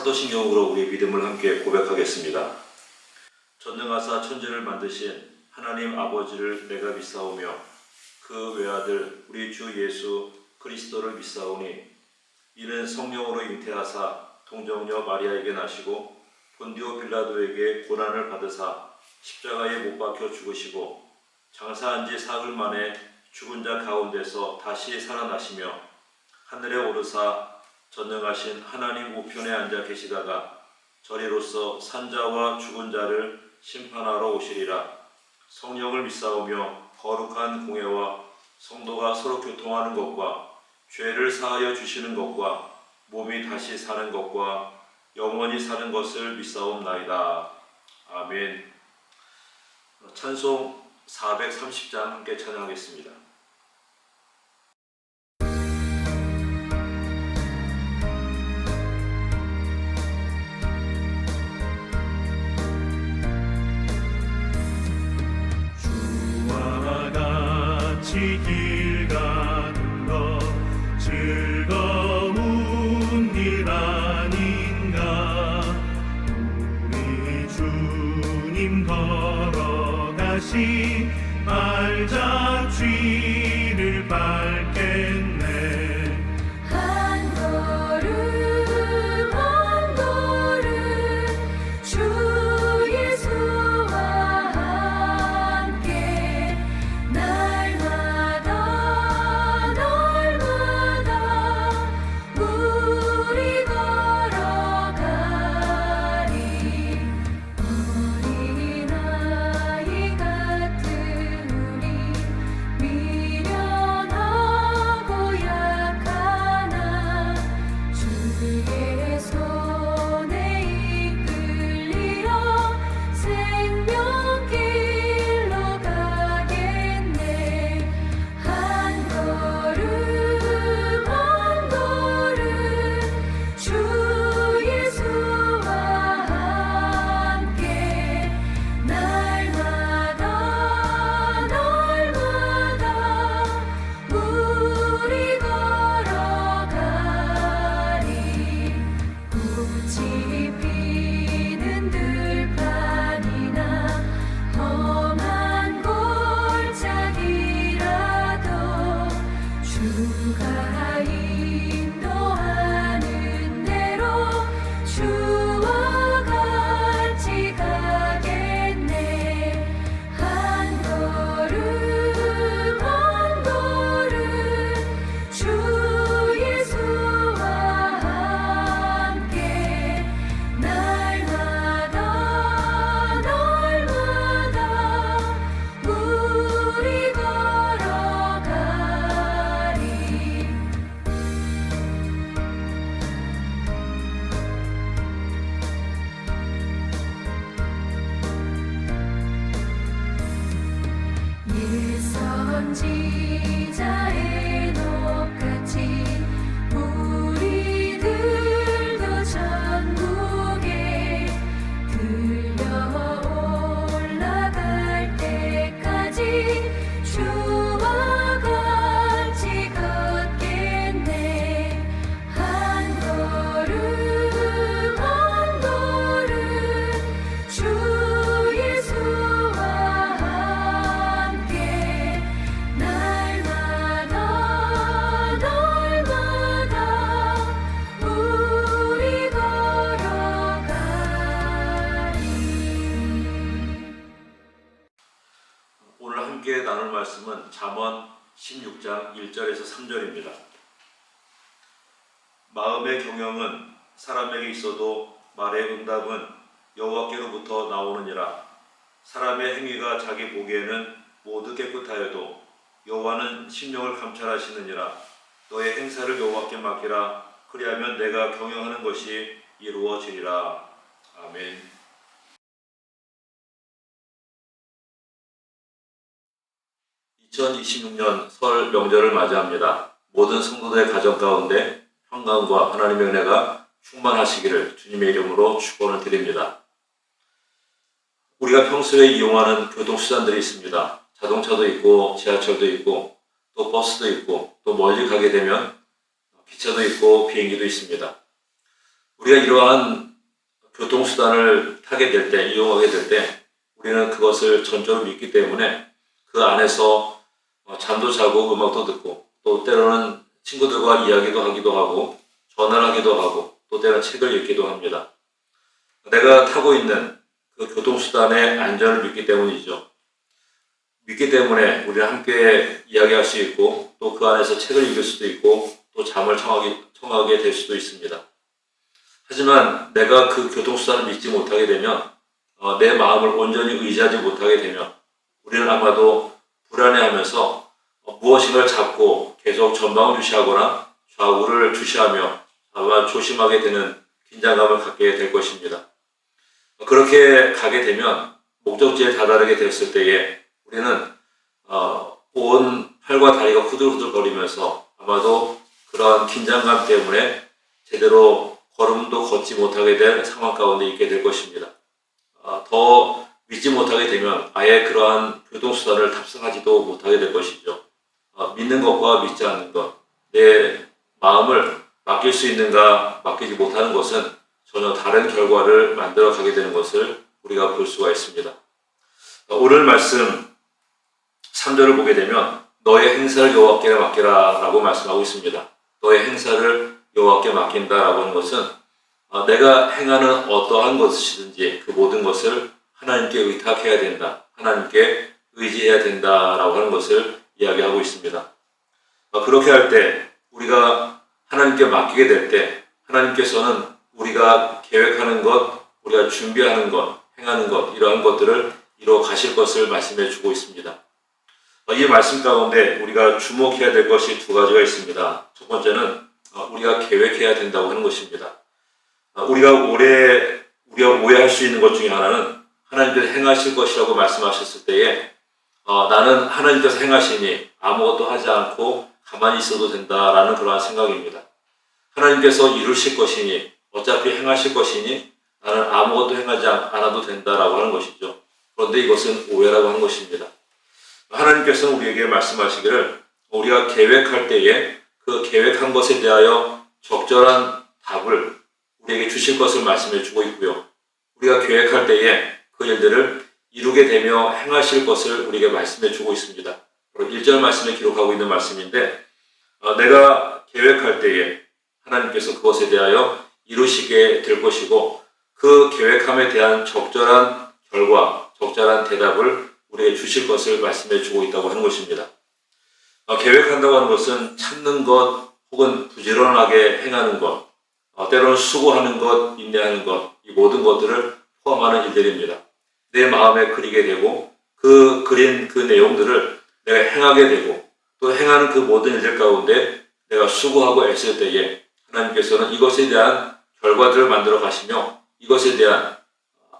사도신경으로 우리 믿음을 함께 고백하겠습니다. 전능하사 천지를 만드신 하나님 아버지를 내가 믿사오며 그 외아들 우리 주 예수 그리스도를 믿사오니 이는 성령으로 잉태하사 동정녀 마리아에게 나시고 본디오 빌라도에게 고난을 받으사 십자가에 못 박혀 죽으시고 장사한 지 사흘 만에 죽은 자 가운데서 다시 살아나시며 하늘에 오르사 전능하신 하나님 우편에 앉아 계시다가 저리로서 산자와 죽은 자를 심판하러 오시리라. 성령을 믿사오며 거룩한 공회와 성도가 서로 교통하는 것과 죄를 사하여 주시는 것과 몸이 다시 사는 것과 영원히 사는 것을 믿사옵나이다. 아멘. 찬송 430장 함께 찬양하겠습니다. 주와 같이 길 가는 것 즐거운 일 아닌가. 우리 주님 걸어가신 발자취를 밟겠네. 한 걸음 한 걸음 주 예수와 함께 날마다 우리 걸어가리. 어린아이 같은 우리 미련하고 약하나 주의 손에 이끌리어 생명길로 가겠네. 한 걸음 한 걸음 주 예수와 함께 날마다 우리 걸어가리. 꽃이 피는 들판이나 험한 골짜기라도 주가 인도하는 대로 주와 같이 가겠네. 한 걸음 한 걸음 주 예수와 함께 날마다 우리 걸어가리. 예선지자의 녹같이 우리들도 천국에 들려 올라갈 때까지 주와 같이 걷겠네. 한 걸음 한 걸음 주 예수와 함께 날마다 우리 걸어가리. 오늘 함께 나눌 말씀은 잠언 16장 1절에서 3절입니다. 마음의 경영은 사람에게 있어도 말의 응답은 여호와께로부터 나오느니라. 사람의 행위가 자기 보기에는 모두 깨끗하여도 여호와는 심령을 감찰하시느니라. 너의 행사를 여호와께 맡기라. 그리하면 내가 경영하는 것이 이루어지리라. 아멘. 2026년 설 명절을 맞이합니다. 모든 성도들의 가정 가운데 평강과 하나님의 은혜가 충만하시기를 주님의 이름으로 축원을 드립니다. 우리가 평소에 이용하는 교통수단들이 있습니다. 자동차도 있고 지하철도 있고 또 버스도 있고 또 멀리 가게 되면 기차도 있고 비행기도 있습니다. 우리가 이러한 교통수단을 타게 될 때, 이용하게 될 때 우리는 그것을 전적으로 믿기 때문에 그 안에서 잠도 자고 음악도 듣고 또 때로는 친구들과 이야기도 하기도 하고 전화를 하기도 하고 또 때로는 책을 읽기도 합니다. 내가 타고 있는 그 교통수단의 안전을 믿기 때문이죠. 믿기 때문에 우리는 함께 이야기할 수 있고 또 그 안에서 책을 읽을 수도 있고 또 잠을 청하게 될 수도 있습니다. 하지만 내가 그 교통수단을 믿지 못하게 되면 내 마음을 온전히 의지하지 못하게 되면 우리는 아마도 불안해하면서 무엇인가를 잡고 계속 전방을 주시하거나 좌우를 주시하며 아마 조심하게 되는 긴장감을 갖게 될 것입니다. 그렇게 가게 되면 목적지에 다다르게 됐을 때에 우리는 온 팔과 다리가 후들후들거리면서 아마도 그러한 긴장감 때문에 제대로 걸음도 걷지 못하게 될 상황 가운데 있게 될 것입니다. 더 믿지 못하게 되면 아예 그러한 교통수단을 탑승하지도 못하게 될 것이죠. 믿는 것과 믿지 않는 것, 내 마음을 맡길 수 있는가 맡기지 못하는 것은 전혀 다른 결과를 만들어 가게 되는 것을 우리가 볼 수가 있습니다. 오늘 말씀 3절을 보게 되면 너의 행사를 여호와께 맡기라 라고 말씀하고 있습니다. 너의 행사를 여호와께 맡긴다라고 하는 것은 내가 행하는 어떠한 것이든지 그 모든 것을 하나님께 의탁해야 된다. 하나님께 의지해야 된다라고 하는 것을 이야기하고 있습니다. 그렇게 할 때 우리가 하나님께 맡기게 될 때 하나님께서는 우리가 계획하는 것, 우리가 준비하는 것, 행하는 것 이러한 것들을 이루어 가실 것을 말씀해 주고 있습니다. 이 말씀 가운데 우리가 주목해야 될 것이 두 가지가 있습니다. 첫 번째는 우리가 계획해야 된다고 하는 것입니다. 우리가 오해할 수 있는 것 중에 하나는 하나님께서 행하실 것이라고 말씀하셨을 때에 나는 하나님께서 행하시니 아무것도 하지 않고 가만히 있어도 된다라는 그러한 생각입니다. 하나님께서 이루실 것이니 어차피 행하실 것이니 나는 아무것도 행하지 않아도 된다라고 하는 것이죠. 그런데 이것은 오해라고 하는 것입니다. 하나님께서는 우리에게 말씀하시기를 우리가 계획할 때에 그 계획한 것에 대하여 적절한 답을 우리에게 주실 것을 말씀해 주고 있고요. 우리가 계획할 때에 그 일들을 이루게 되며 행하실 것을 우리에게 말씀해 주고 있습니다. 1절 말씀에 기록하고 있는 말씀인데 내가 계획할 때에 하나님께서 그것에 대하여 이루시게 될 것이고 그 계획함에 대한 적절한 결과, 적절한 대답을 우리에게 주실 것을 말씀해 주고 있다고 하는 것입니다. 계획한다고 하는 것은 찾는 것 혹은 부지런하게 행하는 것, 때로는 수고하는 것, 인내하는 것, 이 모든 것들을 포함하는 일들입니다. 내 마음에 그리게 되고 그 그린 그 내용들을 내가 행하게 되고 또 행하는 그 모든 일들 가운데 내가 수고하고 애쓸 때에 하나님께서는 이것에 대한 결과들을 만들어 가시며 이것에 대한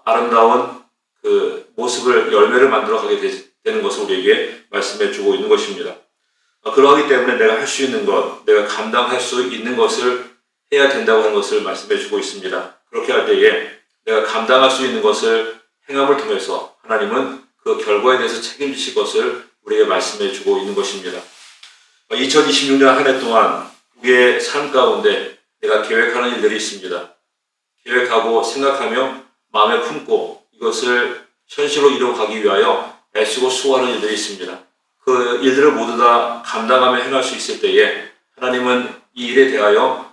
아름다운 그 모습을 열매를 만들어 가게 되는 것을 우리에게 말씀해 주고 있는 것입니다. 그러하기 때문에 내가 할 수 있는 것, 내가 감당할 수 있는 것을 해야 된다고 하는 것을 말씀해 주고 있습니다. 그렇게 할 때에 내가 감당할 수 있는 것을 행함을 통해서 하나님은 그 결과에 대해서 책임지실 것을 우리에게 말씀해 주고 있는 것입니다. 2026년 한 해 동안 우리의 삶 가운데 내가 계획하는 일들이 있습니다. 계획하고 생각하며 마음에 품고 이것을 현실로 이루어가기 위하여 애쓰고 수고하는 일들이 있습니다. 그 일들을 모두 다 감당하며 행할 수 있을 때에 하나님은 이 일에 대하여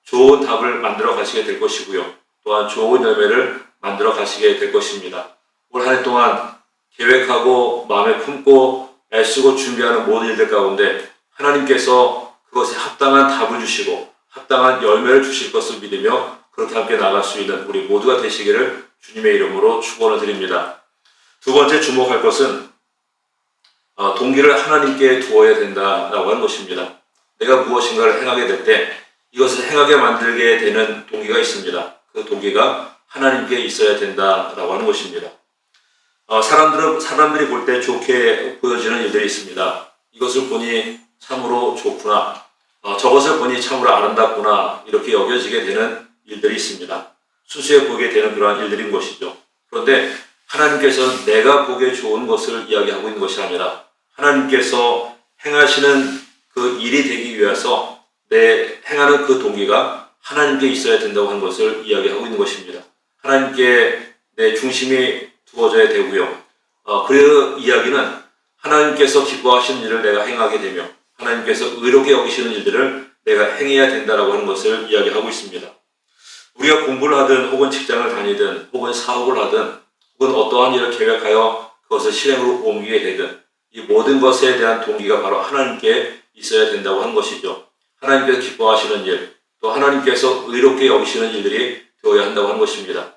좋은 답을 만들어 가시게 될 것이고요. 또한 좋은 열매를 만들어 가시게 될 것입니다. 올 한 해 동안 계획하고 마음에 품고 애쓰고 준비하는 모든 일들 가운데 하나님께서 그것에 합당한 답을 주시고 합당한 열매를 주실 것을 믿으며 그렇게 함께 나갈 수 있는 우리 모두가 되시기를 주님의 이름으로 축원을 드립니다. 두 번째 주목할 것은 동기를 하나님께 두어야 된다라고 하는 것입니다. 내가 무엇인가를 행하게 될 때 이것을 행하게 만들게 되는 동기가 있습니다. 그 동기가 하나님께 있어야 된다라고 하는 것입니다. 사람들이 볼 때 좋게 보여지는 일들이 있습니다. 이것을 보니 참으로 좋구나. 저것을 보니 참으로 아름답구나. 이렇게 여겨지게 되는 일들이 있습니다. 수수해 보게 되는 그러한 일들인 것이죠. 그런데 하나님께서는 내가 보기에 좋은 것을 이야기하고 있는 것이 아니라 하나님께서 행하시는 그 일이 되기 위해서 내 행하는 그 동기가 하나님께 있어야 된다고 하는 것을 이야기하고 있는 것입니다. 하나님께 내 중심이 두어져야 되고요. 그 이야기는 하나님께서 기뻐하시는 일을 내가 행하게 되며 하나님께서 의롭게 여기시는 일들을 내가 행해야 된다라고 하는 것을 이야기하고 있습니다. 우리가 공부를 하든 혹은 직장을 다니든 혹은 사업을 하든 혹은 어떠한 일을 계획하여 그것을 실행으로 옮기게 되든 이 모든 것에 대한 동기가 바로 하나님께 있어야 된다고 하는 것이죠. 하나님께서 기뻐하시는 일, 또 하나님께서 의롭게 여기시는 일들이 되어야 한다고 하는 것입니다.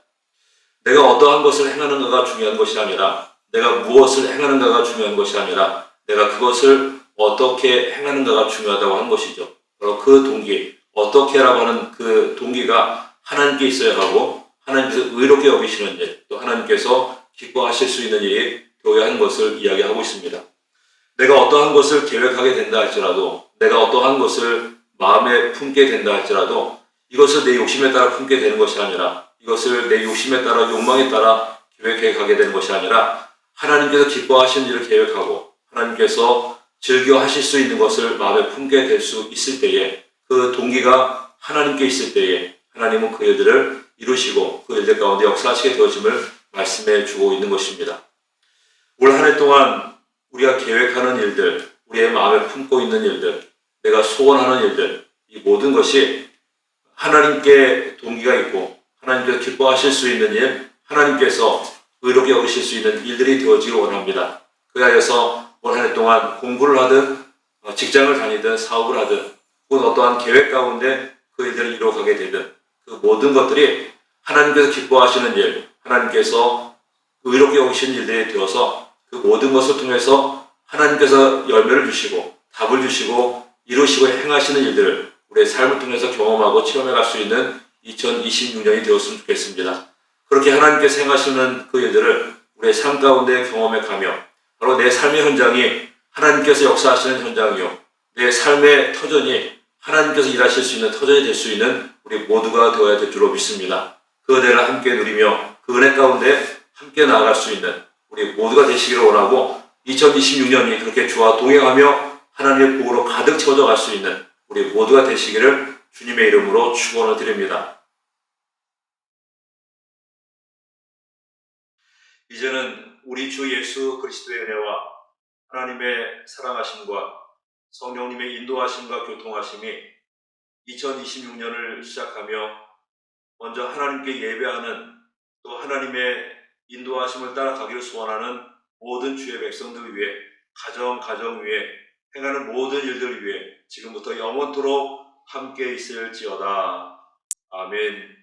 내가 어떠한 것을 행하는가가 중요한 것이 아니라 내가 무엇을 행하는가가 중요한 것이 아니라 내가 그것을 어떻게 행하는가가 중요하다고 하는 것이죠. 바로 그 동기, 어떻게라고 하는 그 동기가 하나님께 있어야 하고 하나님께서 의롭게 여기시는 일, 또 하나님께서 기뻐하실 수 있는 일이 되어야 하는 것을 이야기하고 있습니다. 내가 어떠한 것을 계획하게 된다 할지라도 내가 어떠한 것을 마음에 품게 된다 할지라도 이것을 내 욕심에 따라 품게 되는 것이 아니라 이것을 내 욕심에 따라 욕망에 따라 계획해 가게 되는 것이 아니라 하나님께서 기뻐하시는 일을 계획하고 하나님께서 즐겨 하실 수 있는 것을 마음에 품게 될 수 있을 때에 그 동기가 하나님께 있을 때에 하나님은 그 일들을 이루시고 그 일들 가운데 역사하시게 되어짐을 말씀해 주고 있는 것입니다. 올 한 해 동안 우리가 계획하는 일들, 우리의 마음에 품고 있는 일들, 내가 소원하는 일들, 이 모든 것이 하나님께 동기가 있고 하나님께서 기뻐하실 수 있는 일, 하나님께서 의롭게 여기실 수 있는 일들이 되어지길 원합니다. 그래서 올 한 해 동안 공부를 하든 직장을 다니든 사업을 하든 혹은 어떠한 계획 가운데 그 일들을 이루어가게 되든 그 모든 것들이 하나님께서 기뻐하시는 일, 하나님께서 의롭게 여기시는 일들이 되어서 그 모든 것을 통해서 하나님께서 열매를 주시고 답을 주시고 이루시고 행하시는 일들을 우리의 삶을 통해서 경험하고 체험해 갈 수 있는 2026년이 되었으면 좋겠습니다. 그렇게 하나님께서 행하시는 그 일들을 우리의 삶 가운데 경험해 가며 바로 내 삶의 현장이 하나님께서 역사하시는 현장이요 내 삶의 터전이 하나님께서 일하실 수 있는 터전이 될 수 있는 우리 모두가 되어야 될 줄로 믿습니다. 그 은혜를 함께 누리며 그 은혜 가운데 함께 나아갈 수 있는 우리 모두가 되시기를 원하고 2026년이 그렇게 주와 동행하며 하나님의 복으로 가득 채워져 갈 수 있는 우리 모두가 되시기를 주님의 이름으로 축원을 드립니다. 이제는 우리 주 예수 그리스도의 은혜와 하나님의 사랑하심과 성령님의 인도하심과 교통하심이 2026년을 시작하며 먼저 하나님께 예배하는 또 하나님의 인도하심을 따라가기를 소원하는 모든 주의 백성들 위해 가정 위에 행하는 모든 일들 위해 지금부터 영원토록 함께 있을지어다. 아멘.